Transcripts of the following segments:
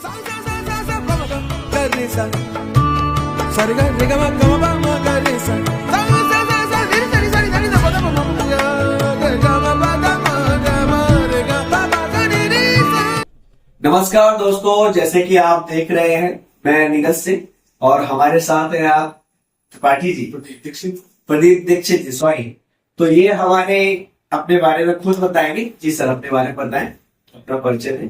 नमस्कार दोस्तों, जैसे कि आप देख रहे हैं, मैं नीरज सिंह और हमारे साथ हैं आप त्रिपाठी जी, प्रदीप दीक्षित जी, सॉरी। तो ये हमारे अपने बारे में खुद बताएंगे। जी सर, अपने बारे में बताएं, अपना परिचय दें।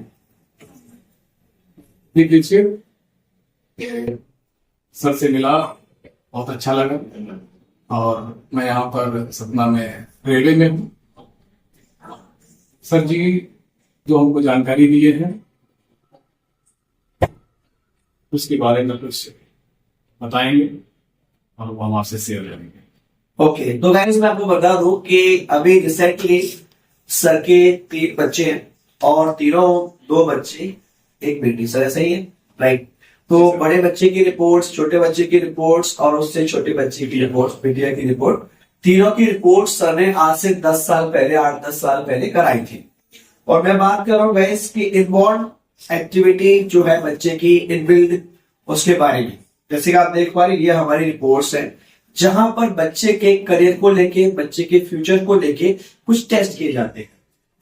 दीक्षित, सर से मिला, बहुत अच्छा लगा और मैं यहाँ पर सतना में रेलवे में हूँ। सर जी जो हमको जानकारी दिए हैं उसके बारे में कुछ बताएंगे और वो हम आपसे शेयर करेंगे। ओके, तो गाइस मैं आपको बता दूं कि अभी रिसेंटली सर के 3 बच्चे हैं और तीनों 2 बच्चे 1 बेटी, सर ऐसा ही है, राइट? तो बड़े बच्चे की रिपोर्ट्स, छोटे बच्चे की रिपोर्ट्स और उससे छोटे बच्चे की रिपोर्ट्स, बेटिया की रिपोर्ट, तीनों की रिपोर्ट सर ने आज से 10 साल पहले, 8-10 साल पहले कराई थी। और मैं बात कर रहा हूँ गाइस की इनबॉर्न एक्टिविटी जो है बच्चे की इनबिल्ड, उसके बारे में। जैसे कि आप देख पा रहे, ये हमारी रिपोर्ट्स है जहां पर बच्चे के करियर को लेके, बच्चे के फ्यूचर को लेके कुछ टेस्ट किए जाते हैं,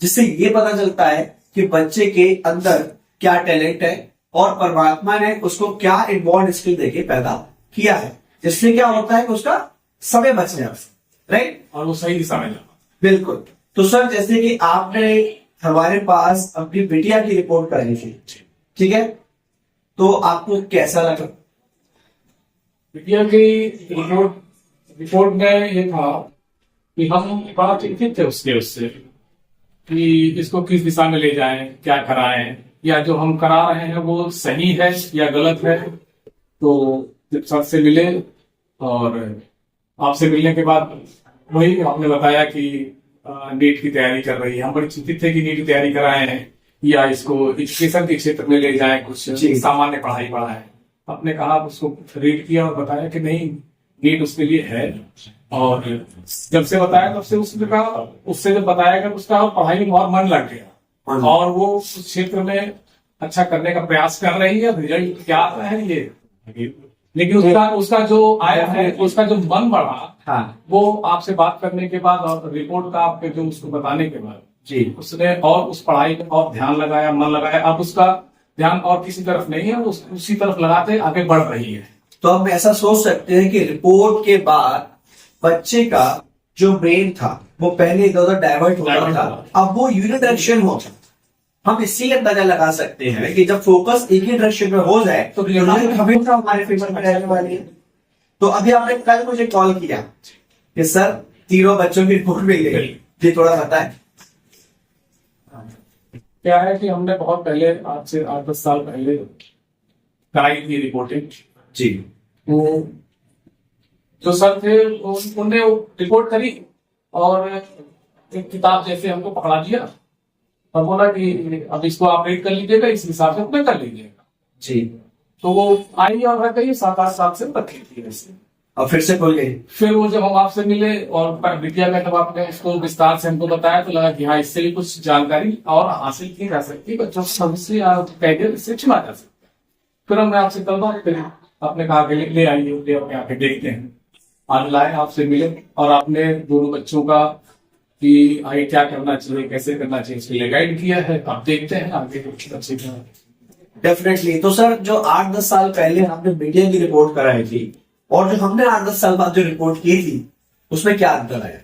जिससे ये पता चलता है कि बच्चे के अंदर क्या टैलेंट है और परमात्मा ने उसको क्या इनबॉर्न स्किल देके पैदा किया है, जिससे क्या होता है कि उसका समय बच जाता है, राइट? और वो सही दिशा में जाता। बिल्कुल। तो सर जैसे कि आपने हमारे पास अपनी बिटिया की रिपोर्ट कराई थी, ठीक है, तो आपको कैसा लगा? बिटिया की रिपोर्ट में ये था कि हम बड़ा चिंतित थे उससे कि इसको किस दिशा में ले जाएं, क्या कराएं, या जो हम करा रहे हैं वो सही है या गलत है। तो जब सर से मिले और आपसे मिलने के बाद वही आपने बताया कि नीट की तैयारी कर रही है। हम बड़ी चिंतित थे कि नीट की तैयारी कराए हैं या इसको एजुकेशन के क्षेत्र में ले जाए, कुछ सामान्य पढ़ाई पढ़ाए। आपने कहा, उसको रीड किया और बताया कि नहीं, नीट उसके लिए है। और जब से बताया तब से उससे जब बताया गया उसका पढ़ाई में बहुत मन लग गया और वो उस क्षेत्र में अच्छा करने का प्रयास कर रही है। रिजल्ट क्या आता है ये, लेकिन उसका जो आया है, उसका जो मन बढ़ा, हाँ, वो आपसे बात करने के बाद और रिपोर्ट का आपके जो उसको बताने के बाद जी, उसने और उस पढ़ाई में और ध्यान लगाया, मन लगाया। अब उसका ध्यान और किसी तरफ नहीं है, उसी तरफ लगाते आगे बढ़ रही है। तो हम ऐसा सोच सकते हैं कि रिपोर्ट के बाद बच्चे का जो ब्रेन था वो पहले इधर उधर डाइवर्ट हो रहा था, अब वो यूनिडायरेक्शन हो। हम इसी अंदाजा लगा सकते हैं कि जब फोकस एक ही डायरेक्शन में हो जाए तो हमेशा हमारे फेवर में रहने वाली है। तो अभी आपने कल मुझे कॉल किया कि सर तीनों बच्चों की रिपोर्ट मिल गई, ये थोड़ा बताएं। क्या है कि हमने बहुत पहले, आज से 8-10 साल पहले कराई थी रिपोर्टिंग जी। वो जो सर थे उन्होंने रिपोर्ट करी और एक किताब जैसे हमको पकड़ा दिया और बोला कि अब इसको आप रीड कर लीजिएगा, इस हिसाब से अपने कर लीजिएगा जी। तो वो आई और रह गई 7-8 साल से रखी थी वैसे, और फिर से खुल गई। फिर वो जब हम आपसे मिले और बिटिया में तब आपने उसको विस्तार से हमको बताया तो लगा कि हाँ, इससे भी कुछ जानकारी और हासिल की जा सकती है, बच्चों को समझ कैरियर इससे चुना जा सकता है। फिर हमने आपसे कल बात करी, आपने कहा कि ले आइए, अपने आके देखते हैं। आज लाए, आपसे मिले और आपने दोनों बच्चों का कि आगे क्या करना चाहिए, कैसे करना चाहिए, इसके लिए गाइड किया है। आप देखते हैं आगे कुछ अच्छे। डेफिनेटली। तो सर जो 8-10 साल पहले आपने मीडिया की रिपोर्ट कराई थी और जो हमने 8-10 साल बाद जो रिपोर्ट की थी उसमें क्या अंतर आया?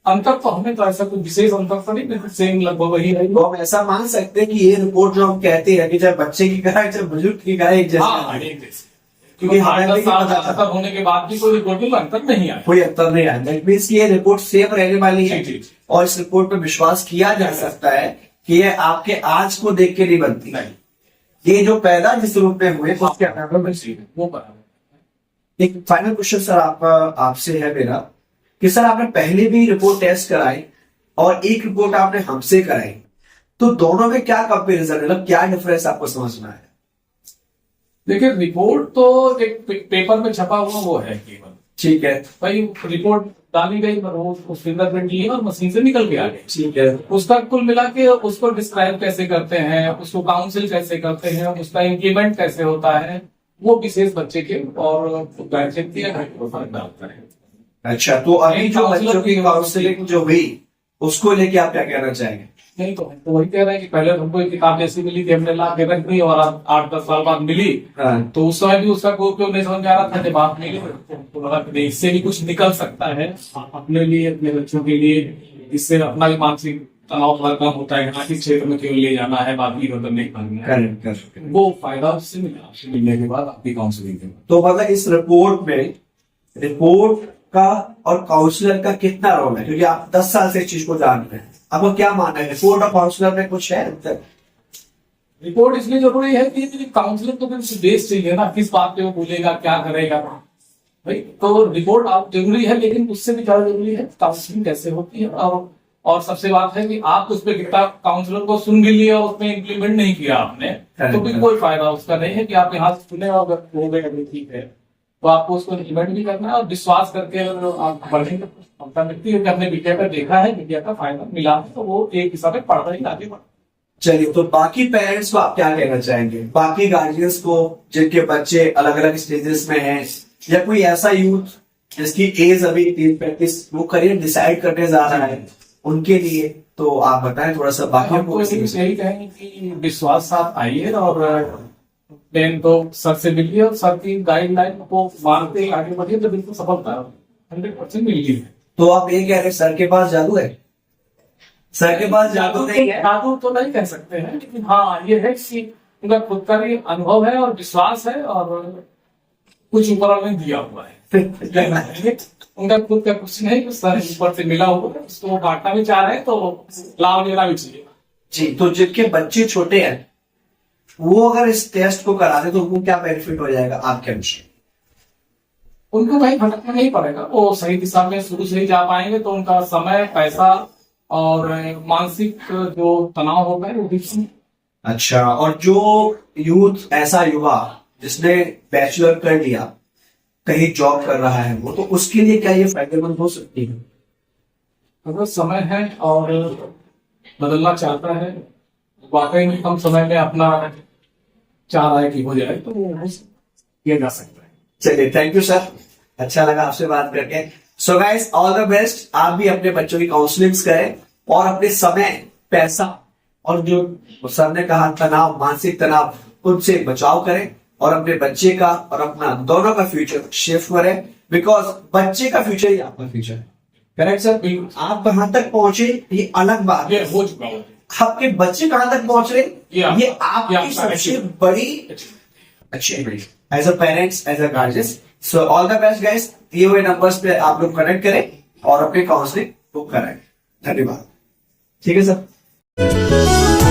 अंतर तो हमें तो ऐसा कोई विशेष अंतर तो नहीं, सेम लगभग वही है। तो हम ऐसा मान सकते हैं कि ये रिपोर्ट जो हम कहते हैं कि चाहे बच्चे की कराए चाहे बुजुर्ग की कराए, एक जैसे, क्योंकि होने के बाद भी कोई रिपोर्ट में अंतर नहीं आया, कोई अंतर नहीं आया। दैट मींस कि ये रिपोर्ट सेम रहने वाली है और इस रिपोर्ट पर विश्वास किया जा सकता है कि ये आपके आज को देख के नहीं बनती, ये जो पैदा जिस रूप में हुए उसके आधार पर। एक फाइनल क्वेश्चन सर आपसे है मेरा कि सर आपने पहले भी रिपोर्ट टेस्ट कराई और एक रिपोर्ट आपने हमसे कराई, तो दोनों में क्या कंपैरिजन है, मतलब क्या डिफरेंस आपको समझ में आया? देखिए, रिपोर्ट तो एक पेपर में छपा हुआ वो है केवल, ठीक है, भाई रिपोर्ट डाली गई और वो फिंगरप्रिंट लिए और मशीन से निकल के आ गए। ठीक है, उसका कुल मिला के उसको डिस्क्राइब कैसे करते हैं, उसको काउंसिल कैसे करते हैं, उसका इम्प्लीमेंट कैसे होता है, वो विशेष बच्चे के और गार्जियन की फर्क डालता है। अच्छा, तो अभी जो बच्चों की काउंसलिंग जो हुई उसको लेके आप क्या कहना चाहेंगे? नहीं तो वही कह रहे हैं कि पहले हमको एक किताब ऐसी मिली थी, हमने ला के रख दी और 8-10 साल बाद मिली, हाँ, तो उस समय भी उसका कोई उपयोग नहीं समझ में आ रहा था। जब आप मिली तो लगा कि नहीं, इससे भी कुछ निकल सकता है अपने लिए, अपने बच्चों के लिए, इससे अपना भी मानसिक तनाव थोड़ा कम होता है। आर्थिक क्षेत्र में केवल ले जाना है, बाकी इधर नहीं करना है, करेक्ट करेक्ट। वो फायदा उससे मिला। आपसे मिलने के बाद आपकी काउंसलिंग के बाद तो मतलब इस रिपोर्ट में रिपोर्ट का और काउंसलर का कितना रोल है, क्योंकि आप 10 साल से इस चीज को जान रहे हैं, आपको क्या मानना है रिपोर्ट और काउंसलर में कुछ है अंतर? रिपोर्ट इसलिए जरूरी है कि काउंसलिंग तो फिर बेस चाहिए ना, किस बात पे वो बोलेगा, क्या करेगा भाई। तो रिपोर्ट आप जरूरी है, लेकिन उससे भी ज्यादा जरूरी है काउंसलिंग कैसे होती है। और सबसे बात है कि आप उस पर कितना काउंसलर को सुन भी लिया, उसमें इम्प्लीमेंट नहीं किया आपने, तो भी कोई फायदा उसका नहीं है कि आप यहाँ से सुने और हो गए अभी ठीक है। तो आपको उसको इम्प्लीमेंट भी करना है और विश्वास करके अगर आप बढ़ेंगे तो क्षमता मिलती है कि आपने मीडिया का देखा है, मीडिया का फायदा मिला है, तो वो एक हिसाब से पढ़ रहे ही आगे बढ़। चलिए, तो बाकी पेरेंट्स को आप क्या कहना चाहेंगे, बाकी गार्जियंस को जिनके बच्चे अलग अलग स्टेजेस में हैं, या कोई ऐसा यूथ जिसकी एज अभी 30-35 वो करियर डिसाइड करने जा रहा है, उनके लिए तो आप बताएं थोड़ा सा। बाकी हमको यही कहेंगे कि विश्वास साथ आइए और प्लान तो सर से मिलिए और सर की गाइडलाइन को मानते आगे बढ़िए, तो बिल्कुल सफलता 100% मिल गई। तो आप ये कह रहे हैं सर के पास जादू है? सर के पास जादू नहीं है। जादू तो नहीं कह सकते हैं, लेकिन हाँ ये है कि उनका खुद का भी अनुभव है और विश्वास है और कुछ ऊपर वाले ने दिया हुआ है। उनका खुद का कुछ नहीं, कुछ सर ऊपर से मिला हुआ है, उसको वो बांटना भी चाह रहे हैं तो लाभ लेना भी चाहिए। जी, तो जिनके बच्चे छोटे हैं वो अगर इस टेस्ट को करा दे तो उनको क्या बेनिफिट हो जाएगा आपके अनुसार? उनको कहीं भटकना नहीं पड़ेगा, वो सही दिशा में शुरू से ही जा पाएंगे, तो उनका समय, पैसा और मानसिक जो तनाव होगा वो भी। अच्छा, और जो यूथ, ऐसा युवा जिसने बैचलर कर लिया, कहीं जॉब कर रहा है वो, तो उसके लिए क्या ये फायदेमंद हो सकती है? अगर समय है और बदलना चाहता है, वाकई में कम समय में अपना चाह रहा है कि हो जाए, तो वो किया जा सकता है। चलिए, थैंक यू सर, अच्छा लगा आपसे बात करके। So guys, all the best. आप भी अपने बच्चों की काउंसलिंग करें और अपने समय, पैसा और जो सर ने कहा तनाव, मानसिक तनाव, उनसे बचाव करें और अपने बच्चे का और अपना दोनों का फ्यूचर शिफ्ट करें, बिकॉज बच्चे का फ्यूचर ही आपका फ्यूचर है। Correct sir? आप कहां तक पहुंचे ये अलग बात है, ये हो चुका है। आपके बच्चे कहां तक पहुंच रहे ये आपकी सबसे बड़ी achievement as a parents, as a guardians. So all the best guys. दिए हुए नंबर्स पे आप लोग कनेक्ट करें और अपनी काउंसलिंग बुक कराएं। धन्यवाद। ठीक है सर।